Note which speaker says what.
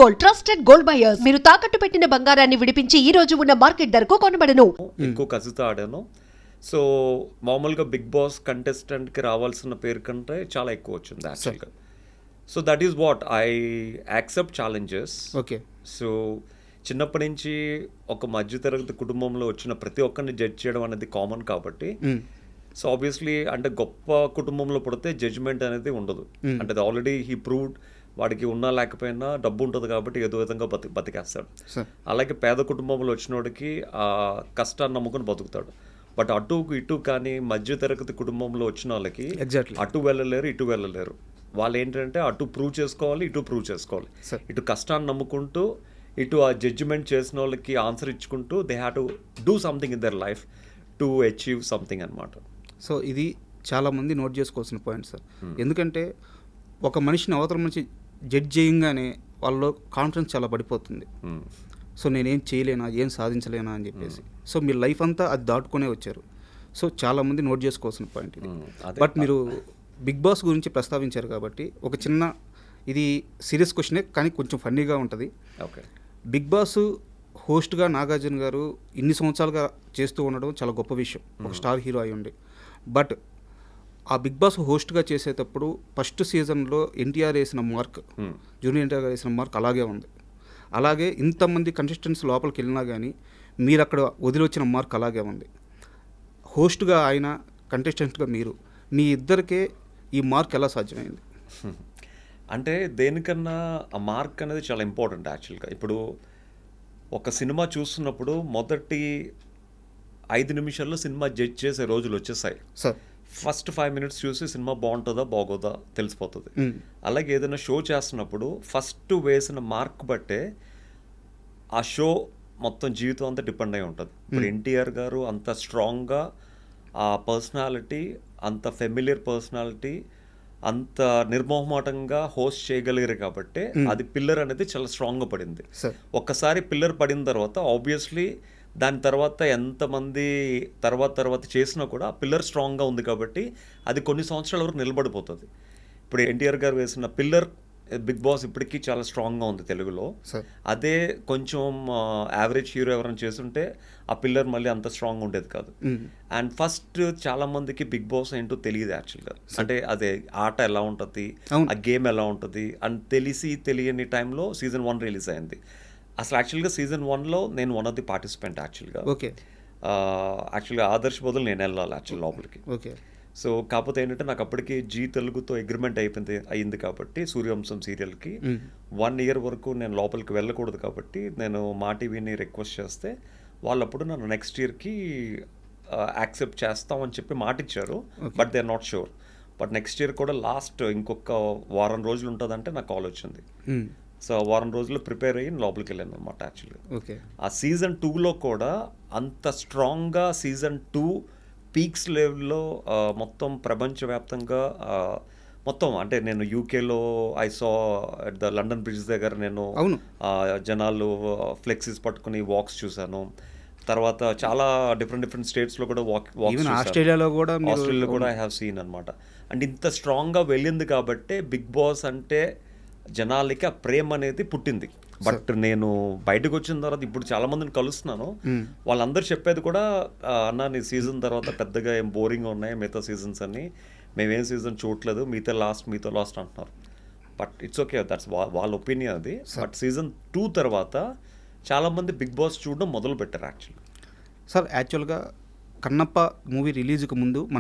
Speaker 1: Gold, trusted gold buyers. మీరు తాకట్టు పెట్టిన బంగారాన్ని విడిపించి ఈ రోజు ఉన్న మార్కెట్ ధరకు కొనబడను.
Speaker 2: ఎక్కువ కసితో ఆడాను. సో మామూలుగా బిగ్ బాస్ కంటెస్టెంట్కి రావాల్సిన పేరు కంటే చాలా ఎక్కువ వచ్చింది యాక్చువల్గా. So that is what I accept challenges.
Speaker 3: Okay.
Speaker 2: So చిన్నప్పటి నుంచి ఒక మధ్యతరగతి కుటుంబంలో వచ్చిన ప్రతి ఒక్కరిని జడ్జ్ చేయడం అనేది కామన్ కాబట్టి, సో ఆబ్వియస్లీ అంటే గొప్ప కుటుంబంలో పడితే జడ్జ్మెంట్ అనేది ఉండదు. అంటే అది ఆల్రెడీ హీ ప్రూవ్డ్, వాడికి ఉన్నా లేకపోయినా డబ్బు ఉంటుంది కాబట్టి ఏదో విధంగా బతికేస్తాడు. అలాగే పేద కుటుంబంలో వచ్చినోడికి ఆ కష్టాన్ని నమ్ముకుని బతుకుతాడు. బట్ అటు ఇటు కానీ మధ్యతరగతి కుటుంబంలో వచ్చిన వాళ్ళకి అటు వెళ్ళలేరు, ఇటు వెళ్ళలేరు. వాళ్ళు ఏంటంటే అటు ప్రూవ్ చేసుకోవాలి, ఇటు ప్రూవ్ చేసుకోవాలి. ఇటు కష్టాన్ని నమ్ముకుంటూ ఇటు ఆ జడ్జిమెంట్ చేసిన వాళ్ళకి ఆన్సర్ ఇచ్చుకుంటూ they have to do something in their life to achieve something అనమాట.
Speaker 3: సో ఇది చాలామంది నోట్ చేసుకోవాల్సిన పాయింట్ సార్. ఎందుకంటే ఒక మనిషిని అవతల మనిషి జడ్జ్ చేయంగానే వాళ్ళలో కాన్ఫిడెన్స్ చాలా పడిపోతుంది. సో నేనేం చేయలేనా, ఏం సాధించలేనా అని చెప్పేసి. సో మీ లైఫ్ అంతా అది దాటుకునే వచ్చారు. సో చాలామంది నోట్ చేసుకోవాల్సిన పాయింట్ ఇది. బట్ మీరు బిగ్ బాస్ గురించి ప్రస్తావించారు కాబట్టి ఒక చిన్న, ఇది సీరియస్ క్వశ్చనే కానీ కొంచెం ఫన్నీగా ఉంటుంది.
Speaker 2: ఓకే.
Speaker 3: బిగ్ బాస్ హోస్ట్గా నాగార్జున గారు ఇన్ని సంవత్సరాలుగా చేస్తూ ఉండడం చాలా గొప్ప విషయం, ఒక స్టార్ హీరో అయి ఉండి. బట్ ఆ బిగ్ బాస్ హోస్ట్గా చేసేటప్పుడు ఫస్ట్ సీజన్లో ఎన్టీఆర్ వేసిన మార్క్, జూనియర్ ఎన్టీఆర్ వేసిన మార్క్ అలాగే ఉంది. అలాగే ఇంతమంది కంటెస్టెంట్స్ లోపలికి వెళ్ళినా కానీ మీరు అక్కడ వదిలి వచ్చిన మార్క్ అలాగే ఉంది. హోస్ట్గా ఆయన, కంటెస్టెంట్గా మీరు, మీ ఇద్దరికే ఈ మార్క్ ఎలా సాధ్యమైంది?
Speaker 2: అంటే దేనికన్నా ఆ మార్క్ అనేది చాలా ఇంపార్టెంట్ యాక్చువల్గా. ఇప్పుడు ఒక సినిమా చూస్తున్నప్పుడు మొదటి 5 నిమిషాల్లో సినిమా జడ్జ్ చేసే రోజులు వచ్చేసాయి
Speaker 3: సార్.
Speaker 2: ఫస్ట్ 5 మినిట్స్ చూసి సినిమా బాగుంటుందా బాగోదా తెలిసిపోతుంది. అలాగే ఏదైనా షో చేస్తున్నప్పుడు ఫస్ట్ వేసిన మార్క్ బట్టే ఆ షో మొత్తం జీవితం అంతా డిపెండ్ అయి ఉంటుంది. ఇప్పుడు ఎన్టీఆర్ గారు అంత స్ట్రాంగ్గా ఆ పర్సనాలిటీ, అంత ఫెమిలియర్ పర్సనాలిటీ, అంత నిర్మోహమాటంగా హోస్ట్ చేయగలిగారు కాబట్టి అది పిల్లర్ అనేది చాలా స్ట్రాంగ్గా పడింది. ఒక్కసారి పిల్లర్ పడిన తర్వాత ఆబ్వియస్లీ దాని తర్వాత ఎంతమంది తర్వాత చేసినా కూడా పిల్లర్ స్ట్రాంగ్గా ఉంది కాబట్టి అది కొన్ని సంవత్సరాల వరకు నిలబడిపోతుంది. ఇప్పుడు ఎన్టీఆర్ గారు వేసిన పిల్లర్ బిగ్ బాస్ ఇప్పటికీ చాలా స్ట్రాంగ్గా ఉంది తెలుగులో. అదే కొంచెం యావరేజ్ హీరో ఎవరైనా చేస్తుంటే ఆ పిల్లర్ మళ్ళీ అంత స్ట్రాంగ్ ఉండేది కాదు. అండ్ ఫస్ట్ చాలా మందికి బిగ్ బాస్ ఏంటో తెలియదు యాక్చువల్గా. అంటే అదే ఆట ఎలా ఉంటుంది, ఆ గేమ్ ఎలా ఉంటుంది అని తెలియని టైంలో సీజన్ 1 రిలీజ్ అయింది. అసలు యాక్చువల్గా సీజన్ 1లో నేను వన్ ఆఫ్ ది పార్టిసిపెంట్ యాక్చువల్గా. యాక్చువల్గా ఆదర్శ్ బదులు నేను వెళ్ళాలి యాక్చువల్ లోపలికి. సో కాకపోతే ఏంటంటే నాకు అప్పటికి జీ తెలుగుతో అగ్రిమెంట్ అయింది కాబట్టి సూర్యవంశం సీరియల్కి 1 ఇయర్ వరకు నేను లోపలికి వెళ్ళకూడదు కాబట్టి నేను మా టీవీని రిక్వెస్ట్ చేస్తే వాళ్ళప్పుడు నన్ను నెక్స్ట్ ఇయర్కి యాక్సెప్ట్ చేస్తామని చెప్పి మాట ఇచ్చారు. But they are not sure. But next year కూడా లాస్ట్ ఇంకొక వారం రోజులు ఉంటుందంటే నాకు కాల్ వచ్చింది. సో వారం రోజులు ప్రిపేర్ అయ్యి లోపలికి వెళ్ళాను అనమాట యాక్చువల్గా. ఆ సీజన్ 2లో కూడా అంత స్ట్రాంగ్గా సీజన్ 2 పీక్స్ లెవెల్లో మొత్తం ప్రపంచవ్యాప్తంగా మొత్తం అంటే నేను యూకేలో I saw at the London bridge దగ్గర నేను జనాలు ఫ్లెక్సీస్ పట్టుకుని వాక్స్ చూశాను. తర్వాత చాలా డిఫరెంట్ స్టేట్స్లో కూడా
Speaker 3: ఆస్ట్రేలియాలో
Speaker 2: కూడా ఐ హ్యావ్ సీన్ అనమాట. అండ్ ఇంత స్ట్రాంగ్గా వెళ్ళింది కాబట్టి బిగ్ బాస్ అంటే జనాలకి ఆ ప్రేమ అనేది పుట్టింది. బట్ నేను బయటకు వచ్చిన తర్వాత ఇప్పుడు చాలా మందిని కలుస్తున్నాను, వాళ్ళందరూ చెప్పేది కూడా అన్న నీ సీజన్ తర్వాత పెద్దగా ఏం బోరింగ్గా ఉన్నాయి మిగతా సీజన్స్ అన్ని, మేమేం సీజన్ చూడలేదు, మీతో లాస్ట్ అంటున్నారు. బట్ ఇట్స్ ఓకే, దట్స్ వాళ్ళ ఒపీనియన్ అది. బట్ సీజన్ 2 తర్వాత చాలామంది బిగ్ బాస్ చూడడం మొదలు పెట్టారు యాక్చువల్గా.
Speaker 3: సార్ యాక్చువల్గా కన్నప్ప మూవీ రిలీజ్కి ముందు మన